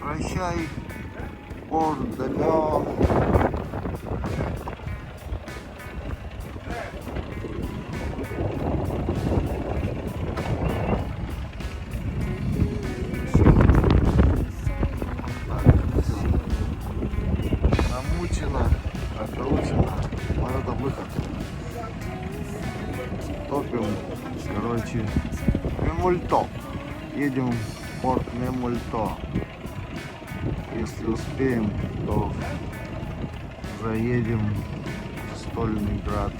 Прощай, порт далек. Намучено, окручено. Вот это выход. Топим, короче, Мемульто. Едем в порт Мемульто. Если успеем, то заедем в Стольный Град.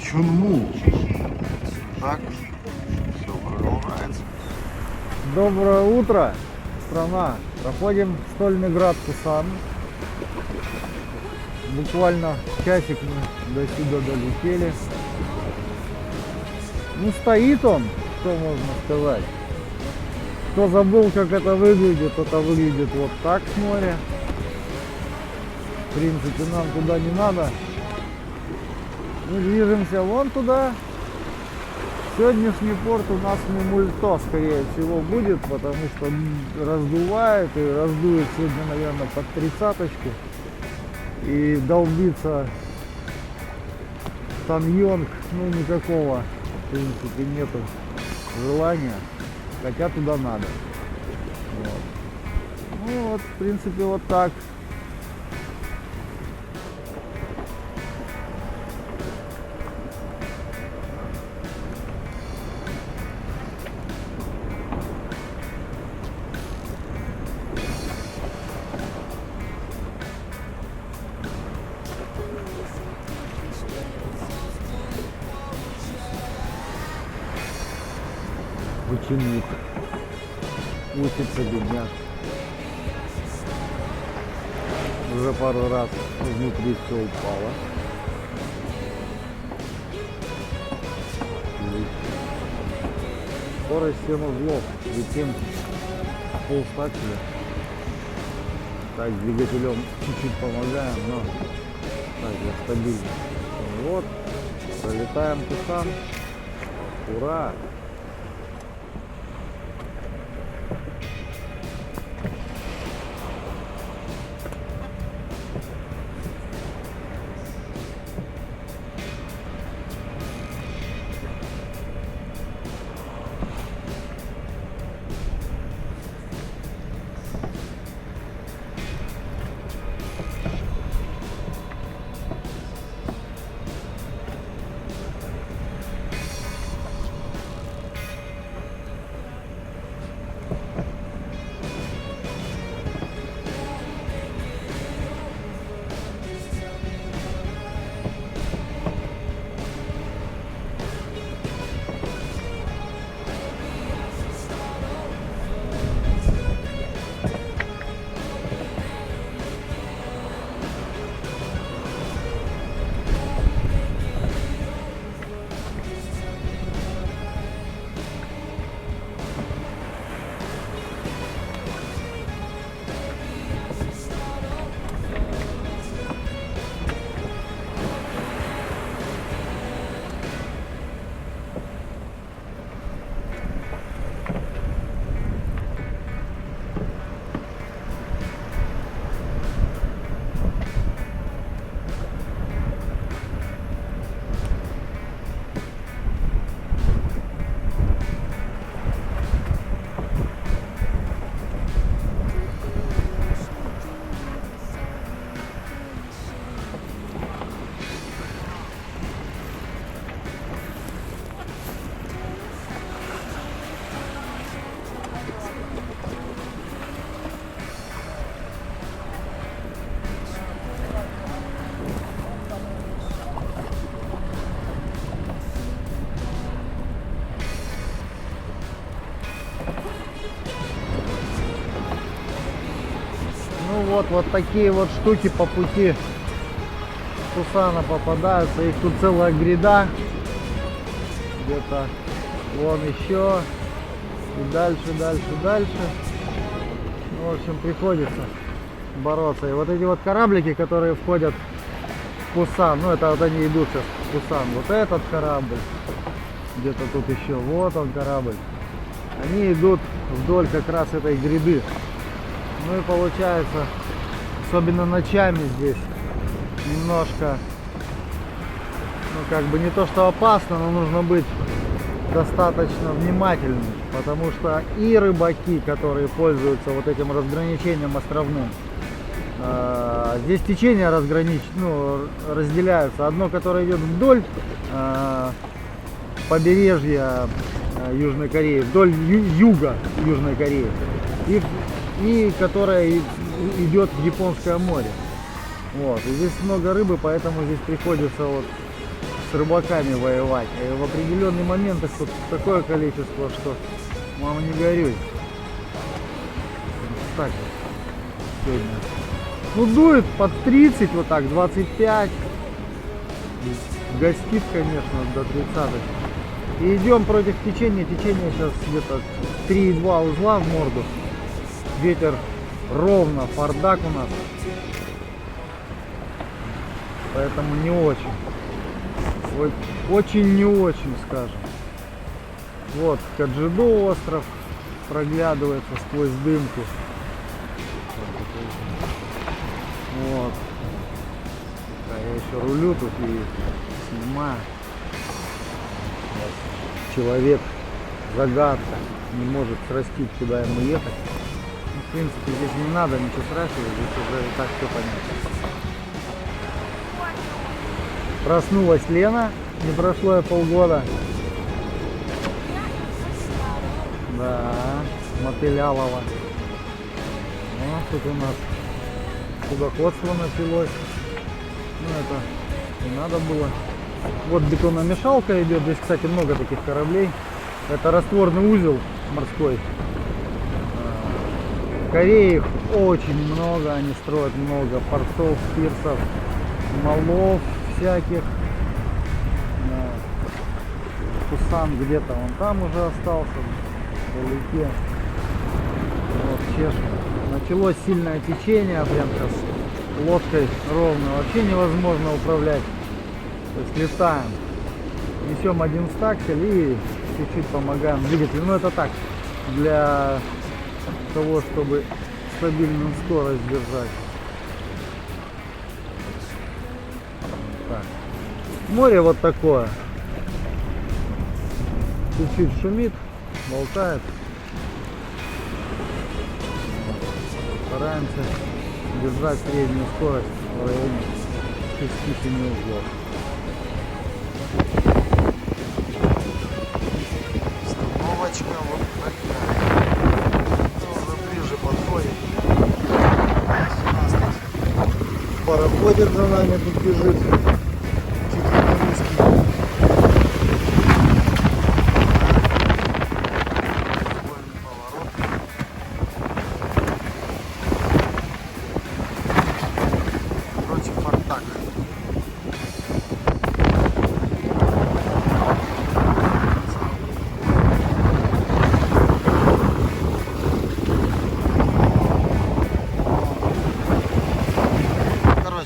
Чунму. Так, все продолжается. Доброе утро, страна. Проходим Стольный Град, Пусан. Буквально часик мы до сюда долетели. Ну, стоит он, что можно сказать. Кто забыл, как это выглядит, это выглядит вот так с моря. В принципе, нам туда не надо. Мы движемся вон туда. Сегодняшний порт у нас Мемульто, скорее всего, будет, потому что раздувает и раздует сегодня, наверное, под 30-очку. И долбиться Таньонг, ну, никакого, в принципе, нету желания. Хотя туда надо. Вот. Ну вот, в принципе, вот так. Ученик. Учится бедняк. Уже пару раз внутри все упало. Скорость 7 узлов. Летим полстакеля. Так, двигателем чуть-чуть помогаем, но так, я стабильно. Вот. Пролетаем Пусан. Ура! Ну вот такие вот штуки по пути Пусана попадаются. Их тут целая гряда. Где-то вон еще. И дальше. Ну, в общем, приходится бороться. И вот эти вот кораблики, которые входят в Пусан, ну это вот они идут сейчас в Пусан. Вот этот корабль. Где-то тут еще. Вот он корабль. они идут вдоль как раз этой гряды. Ну и получается, особенно ночами здесь немножко, ну как бы не то что опасно, но нужно быть достаточно внимательным, потому что и рыбаки, которые пользуются вот этим разграничением островным, здесь течения разделяются. Одно, которое идет вдоль побережья Южной Кореи, вдоль юга Южной Кореи, и которое идет в Японское море. Вот. И здесь много рыбы, поэтому здесь приходится вот с рыбаками воевать. И в определенный момент их тут такое количество, что мама не горюй. Так сегодня. Ну дует под 30, вот так, 25. Гостит, конечно, до 30. И идем против течения. Течение сейчас где-то 3,2 узла в морду. Ветер ровно, фардак у нас. Поэтому не очень. Очень не очень, скажем. Вот Каджидо остров проглядывается сквозь дымку. Вот. А я еще рулю тут и снимаю. Человек загадка, не может срастить, куда ему ехать. Ну, в принципе, здесь не надо ничего сращивать, здесь уже и так все понятно. Проснулась Лена, не прошло и полгода. Да, мотылялова. Вот тут у нас судоходство началось. Ну это не надо было. Вот бетономешалка идет. Здесь, кстати, много таких кораблей. Это растворный узел морской. В Корее их очень много. Они строят много портов, пирсов, молов всяких. Пусан где-то он там уже остался, вдалеке. Вот чешка. Началось сильное течение, прям сейчас лодкой ровно вообще невозможно управлять. То есть летаем, несем один стаксель и чуть-чуть помогаем двигателю. Но это так, для того, чтобы стабильную скорость держать. Так. Море вот такое. Чуть-чуть шумит, болтает. Стараемся держать среднюю скорость в районе 6-7 узлов. Остановочка вот такая. Уже ближе подходит. Пароходик за нами тут бежит. Чуть ли не русский.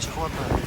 Хватает.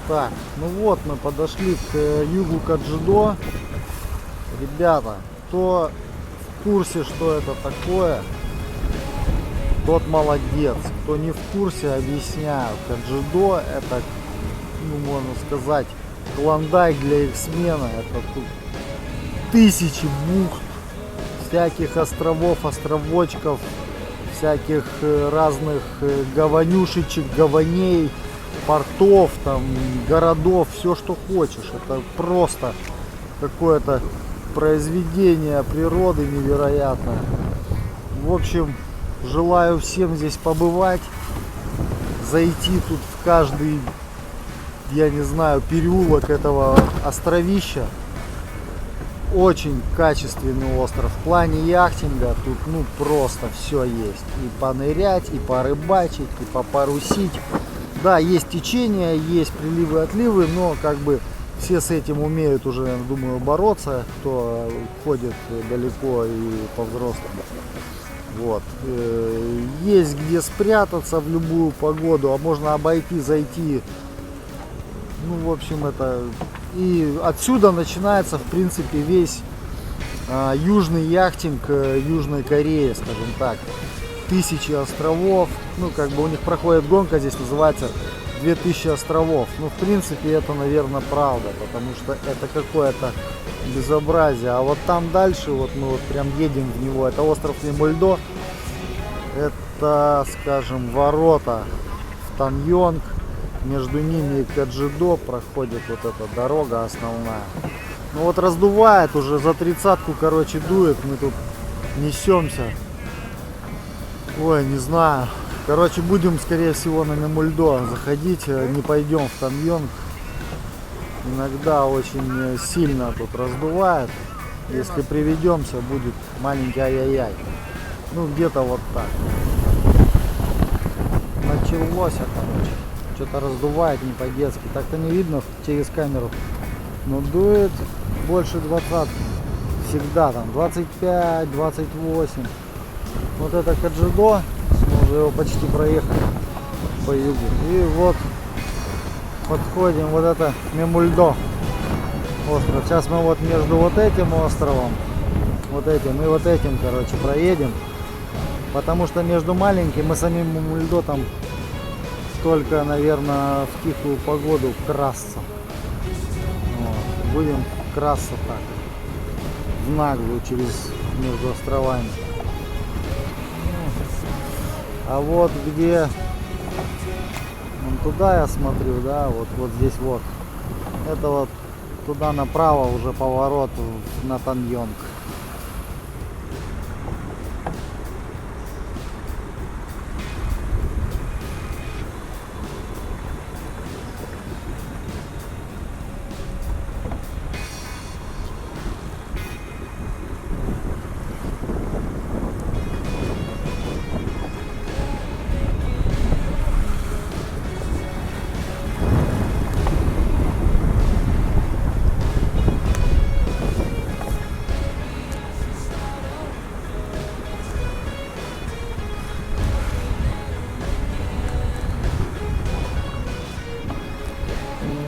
Так, ну вот мы подошли к югу Каджидо. Ребята, кто в курсе, что это такое, тот молодец. Кто не в курсе, объясняю. Каджидо это, ну, можно сказать, клондайк для X-мена. Это тут тысячи бухт, всяких островов, островочков, всяких разных гаванюшечек, гаваней, портов, там, городов, все что хочешь. Это просто какое-то произведение природы невероятное. В общем, желаю всем здесь побывать, зайти тут в каждый, я не знаю, переулок этого островища. Очень качественный остров. В плане яхтинга тут ну просто все есть. И понырять, и порыбачить, и попарусить. Да, есть течения, есть приливы, отливы, но как бы все с этим умеют уже, я думаю, бороться, кто ходит далеко и по-взрослому. Вот. Есть где спрятаться в любую погоду, а можно обойти, зайти. Ну, в общем, это... И отсюда начинается, в принципе, весь южный яхтинг Южной Кореи, скажем так. Тысячи островов. Ну, как бы у них проходит гонка, здесь называется 2000 островов. Ну, в принципе, это, наверное, правда, потому что это какое-то безобразие. А вот там дальше, вот мы вот прям едем в него, это остров Мемульдо. Это, скажем, ворота в Таньонг. Между ними и Каджидо проходит вот эта дорога основная. Ну вот раздувает уже за 30-ку, короче, дует. Мы тут несемся. Ой, не знаю. Короче, будем, скорее всего, на Мемульдо заходить. Не пойдем в Таньонг. Иногда очень сильно тут раздувает. Если приведемся, будет маленький ай-яй-яй. Ну, где-то вот так. Началось, короче. Что-то раздувает не по-детски. Так-то не видно через камеру. Но дует больше 20. Всегда там 25, 28. Вот это Каджидо. Мы уже его почти проехали по югу. И вот подходим. Вот это Мемульдо остров. Сейчас мы вот между вот этим островом, вот этим и вот этим, короче, проедем. Потому что между маленьким и самим Мемульдо там только, наверное, в тихую погоду красться. Вот. Будем красться так, в наглую, через между островами. А вот где, вон туда я смотрю, да, вот здесь вот. Это вот туда направо уже поворот на Таньонг.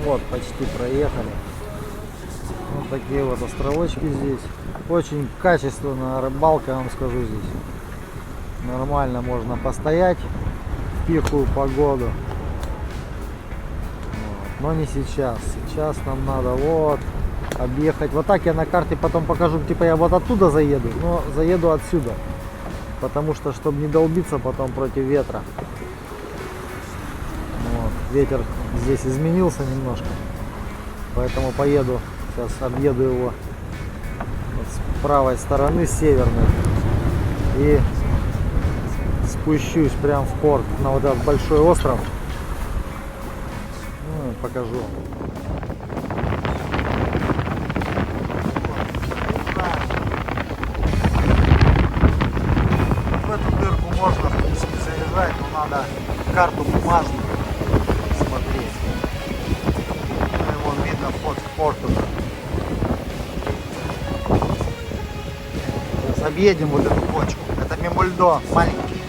Вот, почти проехали. Вот такие вот островочки здесь. Очень качественная рыбалка, я вам скажу, здесь. Нормально можно постоять в тихую погоду. Вот. Но не сейчас. Сейчас нам надо вот объехать. Вот так я на карте потом покажу, типа я вот оттуда заеду, но заеду отсюда. Потому что, чтобы не долбиться потом против ветра. Вот. Ветер здесь изменился немножко, поэтому поеду, сейчас объеду его вот с правой стороны, с северной, и спущусь прям в порт на вот этот большой остров. Ну, покажу вам. В эту дырку можно, в принципе, заезжать, но надо карту бумажную смотреть. Ну, и вон видно вход в порту. Сейчас объедем вот эту бочку. Это Мемульдо, маленький.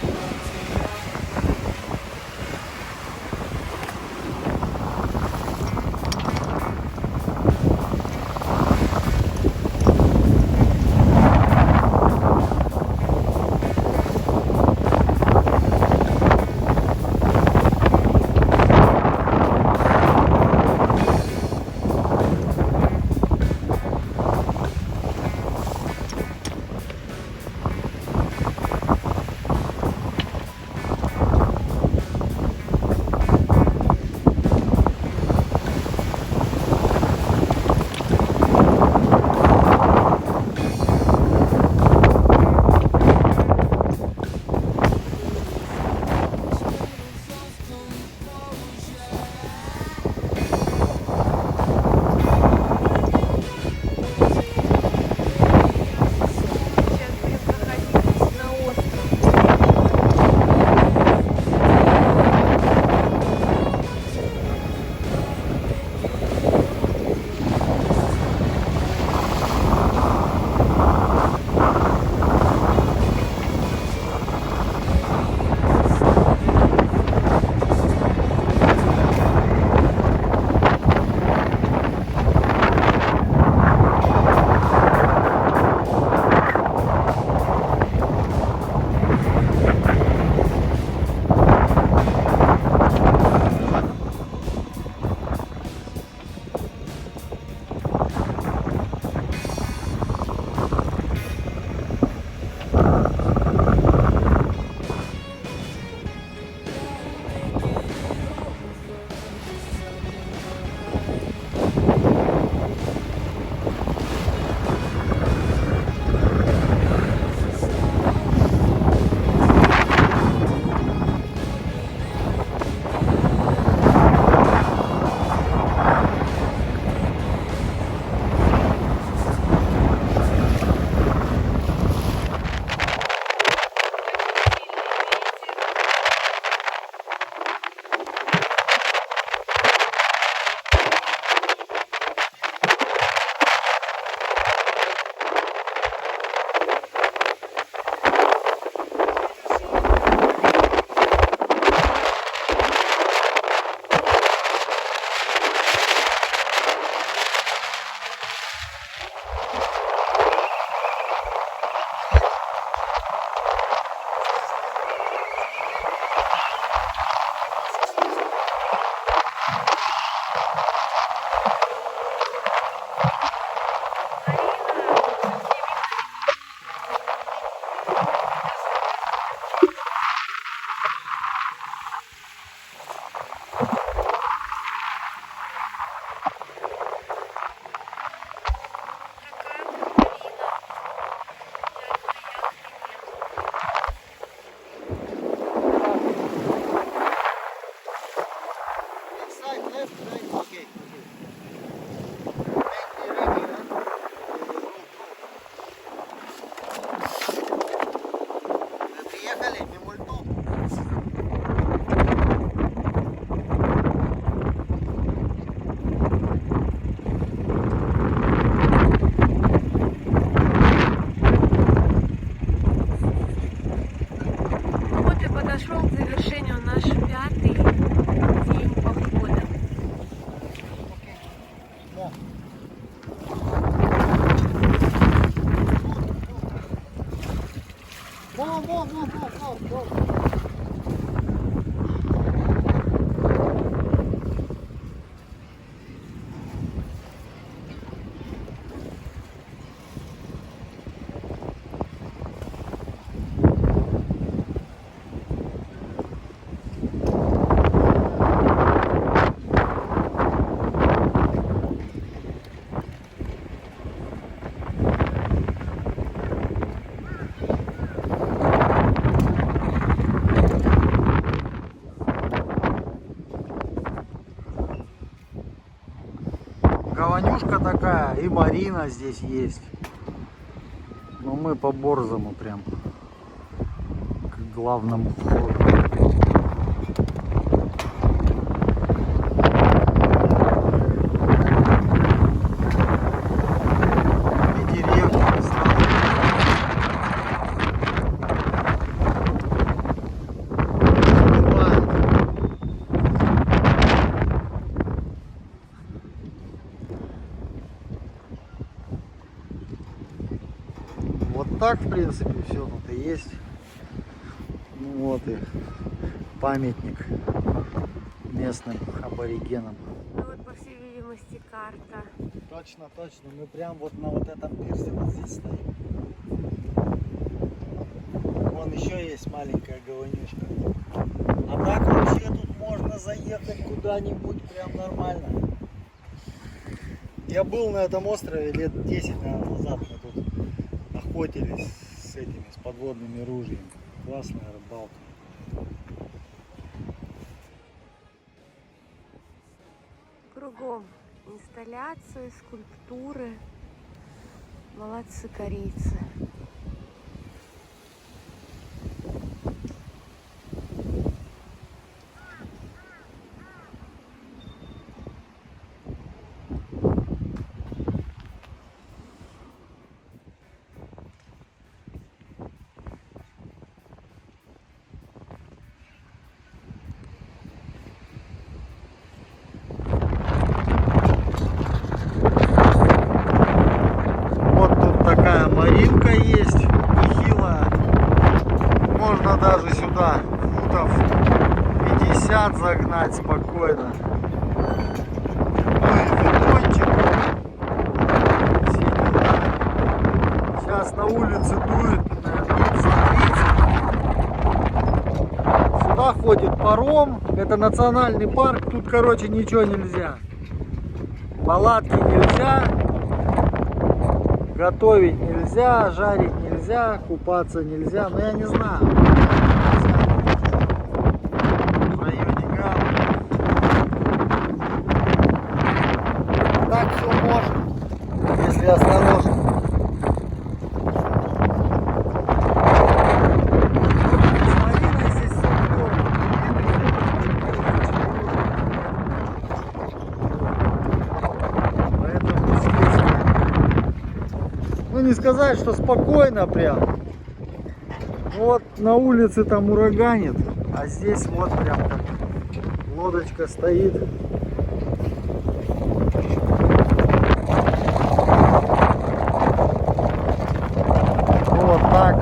Гаванюшка такая, и марина здесь есть. Но мы по Борзому прям к главному входу. И деревни сразу. Вот так, в принципе, все тут и есть. Ну вот и памятник местным аборигенам. Ну вот, по всей видимости, карта. Точно, точно. Мы прям вот на вот этом пирсе вот здесь стоим. Вон еще есть маленькая гаванюшка. А так вообще тут можно заехать куда-нибудь прям нормально. Я был на этом острове лет 10, наверное, назад. Мы тут охотились с этими, с подводными ружьями. Классная рыбалка. Кругом инсталляции, скульптуры. Молодцы корейцы. Такая маринка есть, нехилая. Можно даже сюда футов 50 загнать спокойно. Ну и бетончик. Сейчас на улице дует, наверное, за 30. Сюда ходит паром. Это национальный парк. Тут, короче, ничего нельзя. Палатки нельзя. Готовить нельзя, жарить нельзя, купаться нельзя, но я не знаю. В районе Гавы. Так все можно, если осторожно. Не сказать, что спокойно прям. Вот на улице там ураганит, а здесь вот прям как лодочка стоит. Вот так.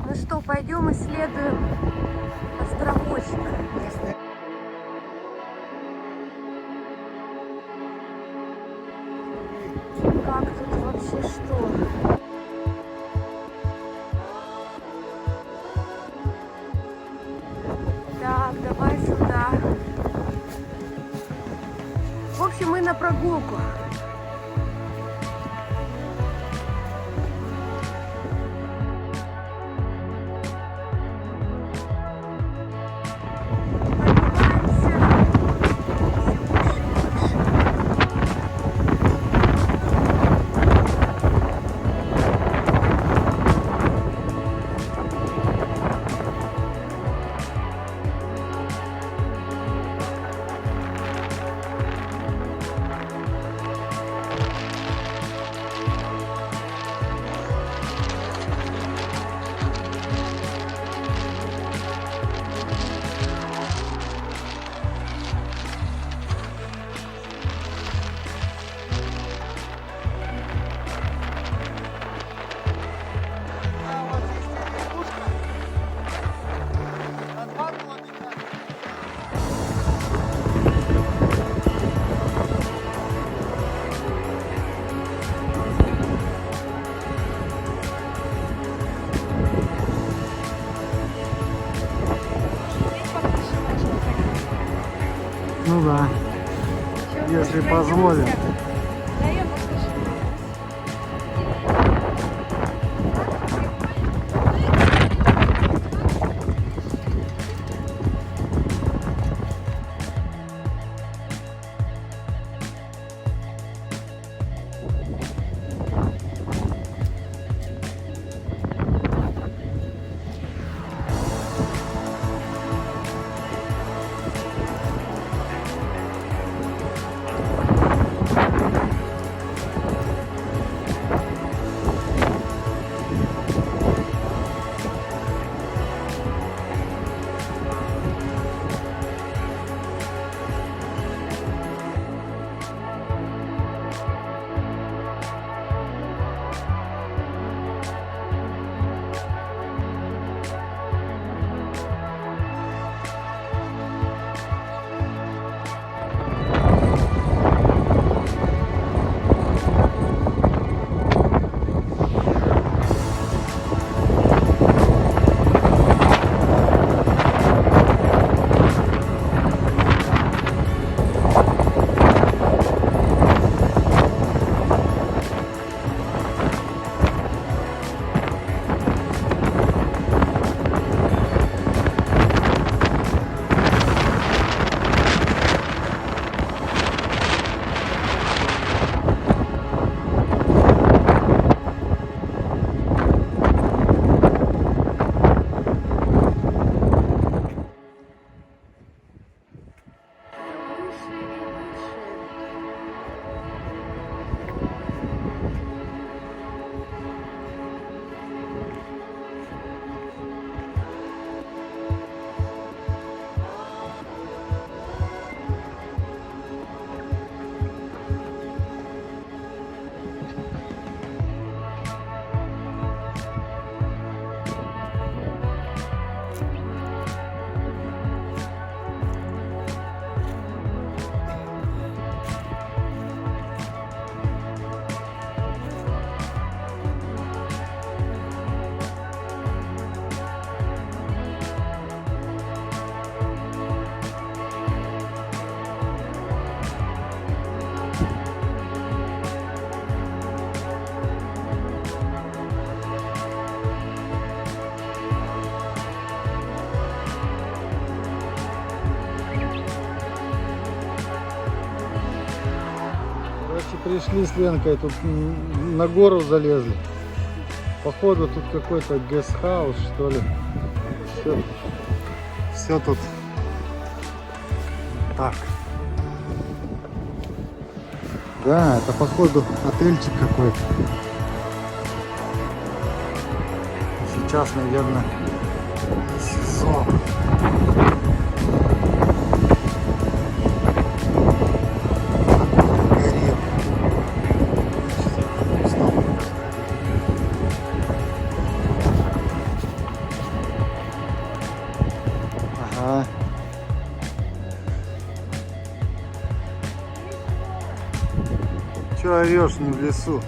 Ну что, пойдем исследуем островочек. Как тут вообще что? Так, давай сюда. В общем, мы на прогулку. да. Если позволят. Да, я покажу. Выше и выше. Короче, пришли с Ленкой, тут на гору залезли. Походу тут какой-то гестхаус, что ли. Все тут так. Да, это походу отельчик какой-то. Сейчас, наверное, сезон. Ага. Че орешь, не в лесу?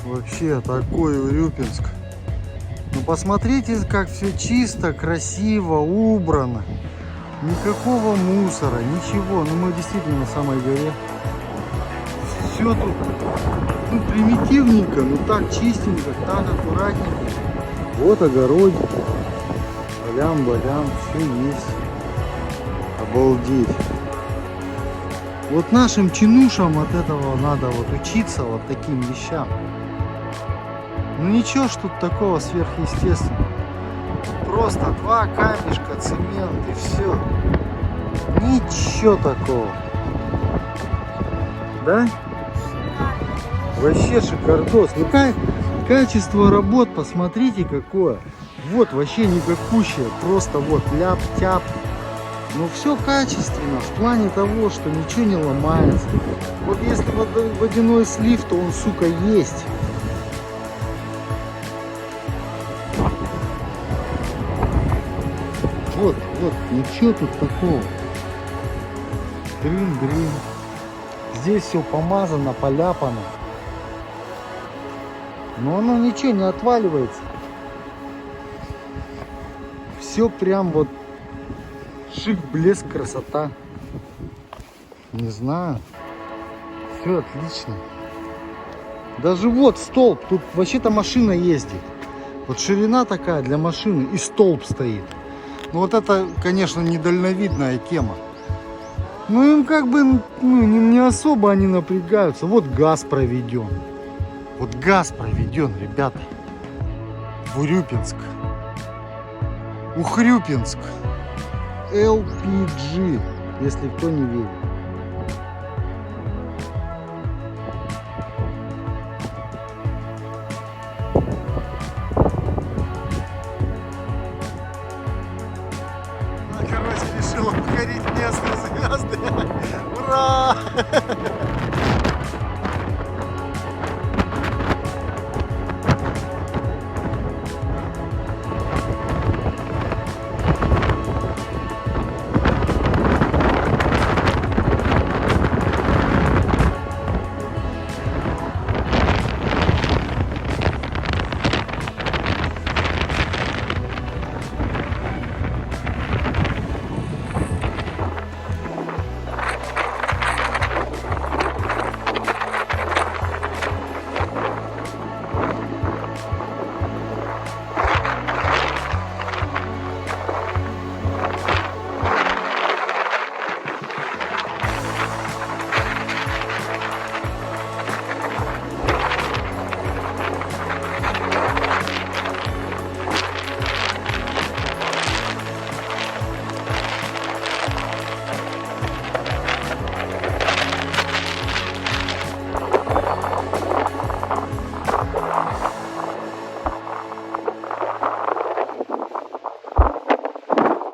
Вообще такой Урюпинск. Ну посмотрите, как все чисто, красиво, убрано. Никакого мусора, ничего. Ну мы действительно на самой горе. Все тут примитивненько, но так чистенько, так аккуратненько. Вот огородик. Балям-балям, все есть. Обалдеть. Вот нашим чинушам от этого надо вот учиться вот таким вещам. Ну ничего ж тут такого сверхъестественного. Просто 2 камешка, цемент и все. Ничего такого. Да? Вообще шикардос. Ну качество работ посмотрите какое. Вот вообще никакущее. Просто вот ляп-тяп. Но все качественно в плане того, что ничего не ломается. Вот если водяной слив, то он, сука, есть. Вот, ничего тут такого. Дрын-дрын. Здесь все помазано, поляпано. Но оно ничего не отваливается. Все прям вот Шик, блеск, красота. Не знаю. Все отлично. Даже вот столб. Тут вообще-то машина ездит. Вот ширина такая для машины. И столб стоит. Ну вот это, конечно, недальновидная тема. Ну им как бы не особо они напрягаются. Вот газ проведен. Вот газ проведен, ребята. В Урюпинск. Ухрюпинск. LPG, если кто не верит.